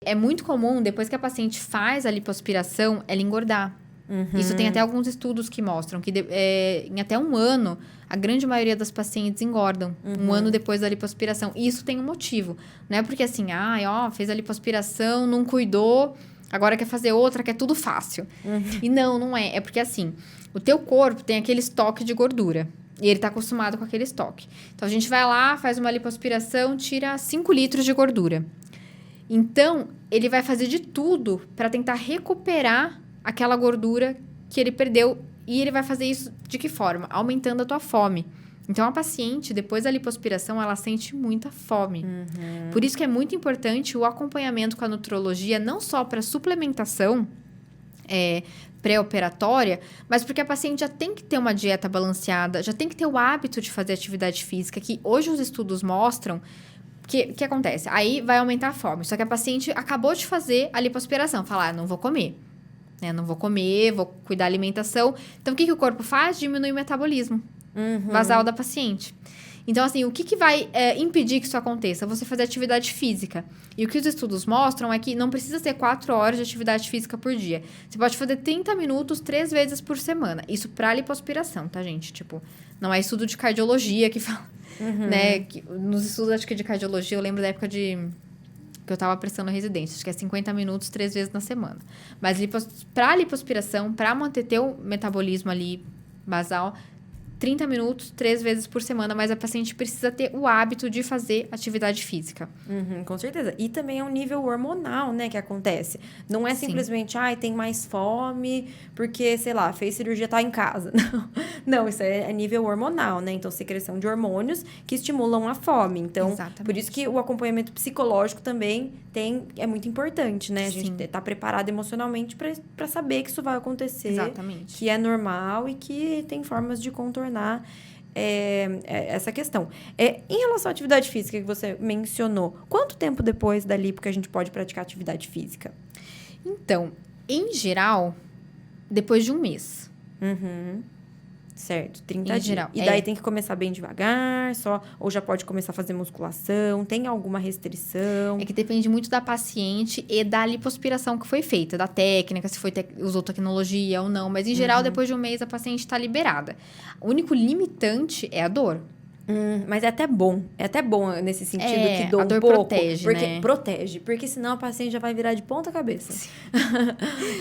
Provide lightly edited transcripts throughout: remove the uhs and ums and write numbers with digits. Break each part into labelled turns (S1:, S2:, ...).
S1: É muito comum, depois que a paciente faz a lipoaspiração, ela engordar. Isso tem até alguns estudos que mostram que em até 1 ano, a grande maioria das pacientes engordam. 1 ano depois da lipoaspiração. E isso tem um motivo. Não é porque assim, fez a lipoaspiração, não cuidou, agora quer fazer outra, quer tudo fácil. E não é. É porque assim, o teu corpo tem aquele estoque de gordura. E ele tá acostumado com aquele estoque. Então, a gente vai lá, faz uma lipoaspiração, tira 5 litros de gordura. Então, ele vai fazer de tudo para tentar recuperar aquela gordura que ele perdeu. E ele vai fazer isso de que forma? Aumentando a tua fome. Então, a paciente, depois da lipoaspiração, ela sente muita fome. Por isso que é muito importante o acompanhamento com a nutrologia, não só para suplementação pré-operatória, mas porque a paciente já tem que ter uma dieta balanceada, já tem que ter o hábito de fazer atividade física, que hoje os estudos mostram que acontece? Aí vai aumentar a fome. Só que a paciente acabou de fazer a lipoaspiração. Fala, não vou comer. Não vou comer, vou cuidar da alimentação. Então, o que o corpo faz? Diminui o metabolismo basal da paciente. Então, assim, o que vai impedir que isso aconteça? Você fazer atividade física. E o que os estudos mostram é que não precisa ser 4 horas de atividade física por dia. Você pode fazer 30 minutos 3 vezes por semana. Isso pra lipoaspiração, tá, gente? Tipo, não é estudo de cardiologia que fala, né? Nos estudos, acho que de cardiologia, eu lembro da época que eu tava prestando residência. Acho que é 50 minutos 3 vezes na semana. Mas pra lipoaspiração, pra manter teu metabolismo ali basal, 30 minutos, 3 vezes por semana, mas a paciente precisa ter o hábito de fazer atividade física.
S2: Com certeza. E também é um nível hormonal, né, que acontece. Não é simplesmente, tem mais fome porque, sei lá, fez cirurgia, tá em casa. Não, isso é nível hormonal, né? Então, secreção de hormônios que estimulam a fome. Então,
S1: Exatamente.
S2: Por isso que o acompanhamento psicológico também é muito importante, né? A gente tá preparado emocionalmente para saber que isso vai acontecer.
S1: Exatamente.
S2: Que é normal e que tem formas de contornar essa questão. Em relação à atividade física que você mencionou, quanto tempo depois da lipo que a gente pode praticar atividade física?
S1: Então, em geral, depois de 1 mês.
S2: Certo, 30
S1: Em
S2: dias.
S1: geral,
S2: E daí tem que começar bem devagar, ou já pode começar a fazer musculação? Tem alguma restrição?
S1: É que depende muito da paciente e da lipoaspiração que foi feita, da técnica, se usou tecnologia ou não. Mas, em geral, depois de 1 mês, a paciente está liberada. O único limitante é a dor.
S2: Mas é até bom nesse sentido que dou
S1: a dor
S2: um pouco.
S1: protege,
S2: porque
S1: né?
S2: Protege, porque senão a paciente já vai virar de ponta cabeça.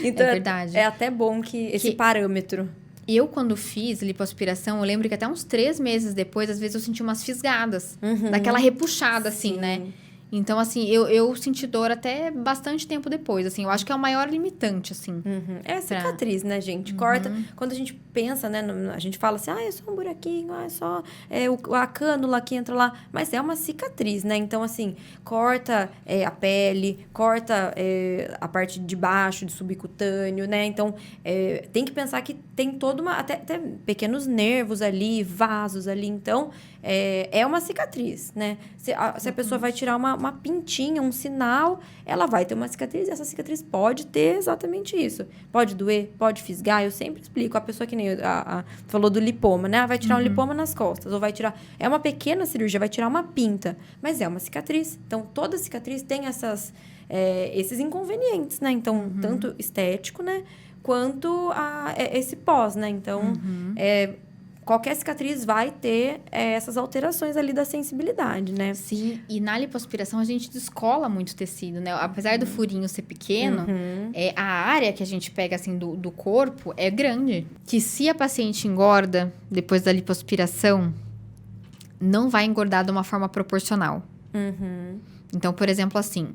S2: Então,
S1: É verdade.
S2: É até bom que esse parâmetro.
S1: Eu, quando fiz lipoaspiração, eu lembro que até uns 3 meses depois, às vezes eu senti umas fisgadas. Daquela repuxada, assim, né? Então, assim, eu senti dor até bastante tempo depois, assim. Eu acho que é o maior limitante, assim.
S2: É cicatriz, né, gente? Corta. Quando a gente pensa, né, a gente fala assim, é só um buraquinho, é só a cânula que entra lá. Mas é uma cicatriz, né? Então, assim, corta a pele, corta a parte de baixo, de subcutâneo, né? Então, tem que pensar que tem toda uma... Até pequenos nervos ali, vasos ali. Então, é uma cicatriz, né? Se a pessoa vai tirar uma pintinha, um sinal, ela vai ter uma cicatriz. E essa cicatriz pode ter exatamente isso. Pode doer, pode fisgar. Eu sempre explico. A pessoa que nem falou do lipoma, né? Vai tirar um lipoma nas costas. Ou vai tirar... É uma pequena cirurgia, vai tirar uma pinta. Mas é uma cicatriz. Então, toda cicatriz tem esses inconvenientes, né? Então, tanto estético, né? Quanto esse pós, né? Então, qualquer cicatriz vai ter essas alterações ali da sensibilidade, né?
S1: Sim, e na lipoaspiração a gente descola muito tecido, né? Apesar do furinho ser pequeno, a área que a gente pega, assim, do corpo é grande. Que se a paciente engorda depois da lipoaspiração, não vai engordar de uma forma proporcional. Então, por exemplo, assim,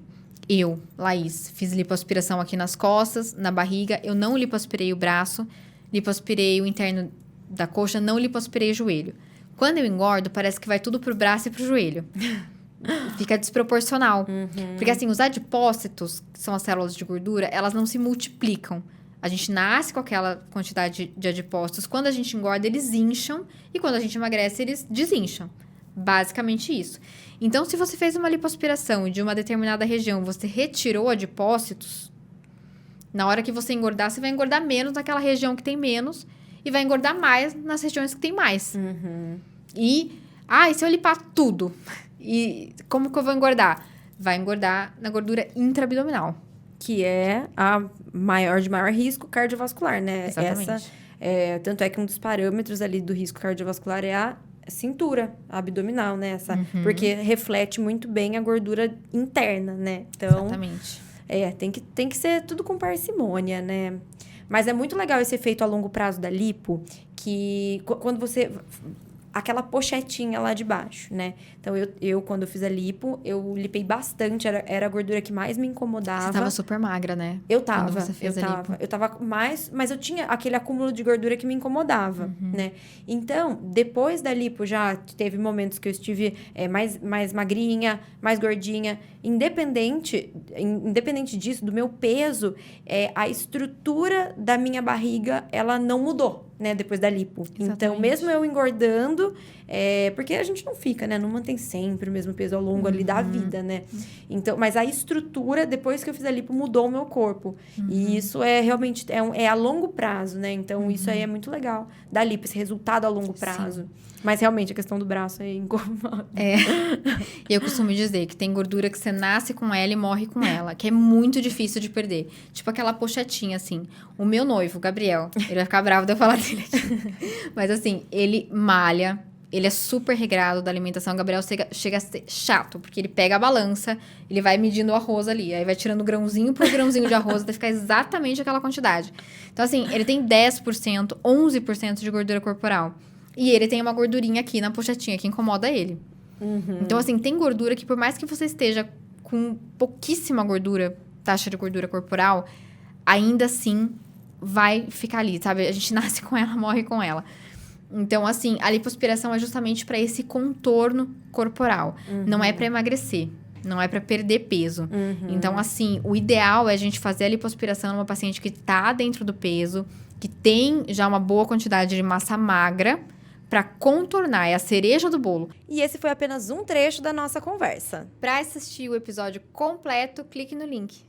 S1: eu, Laís, fiz lipoaspiração aqui nas costas, na barriga, eu não lipoaspirei o braço, lipoaspirei o interno da coxa, não lipoaspirei o joelho. Quando eu engordo, parece que vai tudo pro braço e pro joelho. Fica desproporcional. Porque, assim, os adipócitos, que são as células de gordura, elas não se multiplicam. A gente nasce com aquela quantidade de adipócitos. Quando a gente engorda, eles incham. E quando a gente emagrece, eles desincham. Basicamente isso. Então, se você fez uma lipoaspiração e de uma determinada região você retirou adipócitos, na hora que você engordar, você vai engordar menos naquela região que tem menos e vai engordar mais nas regiões que tem mais. E se eu limpar tudo, e como que eu vou engordar? vai engordar na gordura intraabdominal.
S2: Que é de maior risco cardiovascular, né?
S1: Exatamente.
S2: Tanto é que um dos parâmetros ali do risco cardiovascular é a cintura abdominal, né? Porque reflete muito bem a gordura interna, né? Então,
S1: exatamente.
S2: Tem que ser tudo com parcimônia, né? Mas é muito legal esse efeito a longo prazo da lipo, que quando você... Aquela pochetinha lá de baixo, né? Então, eu quando eu fiz a lipo, eu lipei bastante. Era a gordura que mais me incomodava.
S1: Você tava super magra, né?
S2: Eu tava.
S1: Quando você fez a lipo.
S2: Eu tava mais... Mas eu tinha aquele acúmulo de gordura que me incomodava, né? Então, depois da lipo, já teve momentos que eu estive mais magrinha, mais gordinha. Independente disso, do meu peso, a estrutura da minha barriga, ela não mudou, né? Depois da lipo.
S1: Exatamente.
S2: Então, mesmo eu engordando... porque a gente não fica, né? Não mantém sempre o mesmo peso ao longo ali da vida, né? Então, mas a estrutura, depois que eu fiz a lipo, mudou o meu corpo. E isso é realmente... É a longo prazo, né? Então, isso aí é muito legal. Da lipo, esse resultado a longo prazo. Sim. Mas, realmente, a questão do braço é incomoda.
S1: E eu costumo dizer que tem gordura que você nasce com ela e morre com ela. Que é muito difícil de perder. Tipo aquela pochetinha, assim. O meu noivo, Gabriel, ele vai ficar bravo de eu falar dele aqui. Mas, assim, ele malha. Ele é super regrado da alimentação. O Gabriel chega a ser chato, porque ele pega a balança, ele vai medindo o arroz ali, aí vai tirando grãozinho por grãozinho de arroz até ficar exatamente aquela quantidade. Então, assim, ele tem 10%, 11% de gordura corporal. E ele tem uma gordurinha aqui na pochetinha que incomoda ele. Então, assim, tem gordura que por mais que você esteja com pouquíssima gordura, taxa de gordura corporal, ainda assim vai ficar ali, sabe? A gente nasce com ela, morre com ela. Então, assim, a lipoaspiração é justamente para esse contorno corporal. Não é para emagrecer. Não é para perder peso. Então, assim, o ideal é a gente fazer a lipoaspiração numa paciente que tá dentro do peso, que tem já uma boa quantidade de massa magra, para contornar. É a cereja do bolo.
S2: E esse foi apenas um trecho da nossa conversa.
S1: Para assistir o episódio completo, clique no link.